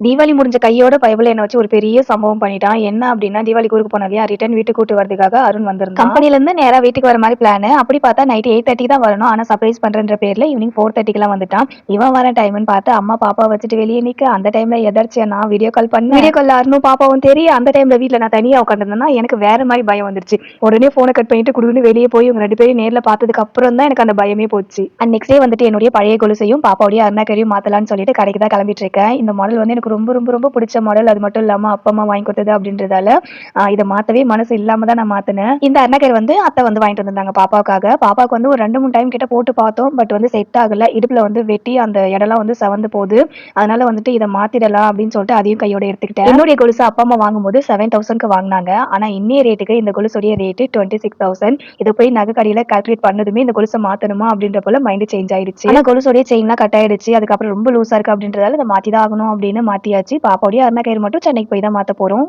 தீபாவளி முடிஞ்ச கையோட பயபுள்ள என்ன வச்சு ஒரு பெரிய சம்பவம் பண்ணிட்டான். என்ன அப்டின்னா, தீபாவளிக்கு ஊருக்கு போனோம் இல்லையா? ரிட்டர்ன் வீட்டுக்கு கூட்டு வரதுக்காக அருண் வந்திருந்தான். கம்பெனிலருந்து நேரா வீட்டுக்கு வர மாரி பிளானு. அப்படி பார்த்தா நைட் 8:30 தான் வரணும். ஆனா சர்ப்ரைஸ் பண்றேன்ற பேர்ல ஈவினிங் 4:30க்குலாம் வந்துட்டான். இவன் வர டைம்ன்னு பார்த்து அம்மா பாப்பாவ வச்சுட்டு வெளிய நிக்க, அந்த டைம்ல எதர்ச்சியா நான் வீடியோ கால் பண்ணேன். வீடியோ கால்ல அருணும் பாப்பாவும் தெரிய, அந்த டைம்ல வீட்ல நான் தனியா உட்காந்துருந்தேன்னா, எனக்கு வேற மாரி பயம் வந்துருச்சு. உடனே ஃபோன கட் பண்ணிட்டு குடுகுடுன்னு வெளிய போய் இவங்க 2 பேரையும் நேர்ல பார்த்ததுக்கு அப்புறம் தான் எனக்கு அந்த பயமே போச்சு. அண்ட் நெக்ஸ்ட் டே வந்துட்டு என்னுடைய பழைய கொலுசையும் பாப்பாவுடைய அருணாக்கரையும் மாத்தலாம்னு சொல்லிட்டு கடைக்கு தான் கிளம்பிட்டு இருக்கேன். இந்த மாடல் வந்து எனக்கு ரொம்ப ரொம்ப ரொம்ப பிடிச்ச மாடல். அது மட்டும் இல்லாம அப்பா அம்மா வாங்கி கொடுத்தது அப்படின்றதால இதை மாத்தவே மனசு இல்லாம தான் நான் மாத்தினேன். இந்த அருணாக்கர் வந்து அத்தை வந்து வாங்கிட்டு வந்திருந்தாங்க பாப்பாவுக்காக. பாப்பாவுக்கு வந்து ஒரு 2, 3 டைம் கிட்ட போட்டு பார்த்தோம். பட் வந்து செட் ஆகல. இடுப்புல வந்து வெட்டி அந்த இடம்லாம் வந்து செவந்து போகுது. அதனால வந்துட்டு இதை மாத்திடலாம் அப்படின்னு சொல்லிட்டு அதையும் கையோட எடுத்துக்கிட்டேன். என்னுடைய கொலுசு அப்பா அம்மா வாங்கும்போது 7,000க்கு வாங்கினாங்க. ஆனா இன்னைய ரேட்டுக்கு இந்த கொலுசுடைய ரேட்டு 26,000. இதை போய் நகை கடையில கால்குலேட் பண்ணதுமே இந்த கொலுசை மாத்தணுமா அப்படின்ற போல மைண்ட் சேஞ்ச் ஆயிடுச்சு. ஆனா கொலுசுடைய செயின்லாம் கட் ஆயிடுச்சு. அதுக்கப்புறம் ரொம்ப லூசா இருக்கு அப்படின்றதால இதை மாத்தி தான் ஆகணும் அப்படின்னு மாத்தியாச்சு. பாப்பாவுடைய அருணா கயிறு மட்டும் சென்னைக்கு போய் தான் மாத்த போறோம்.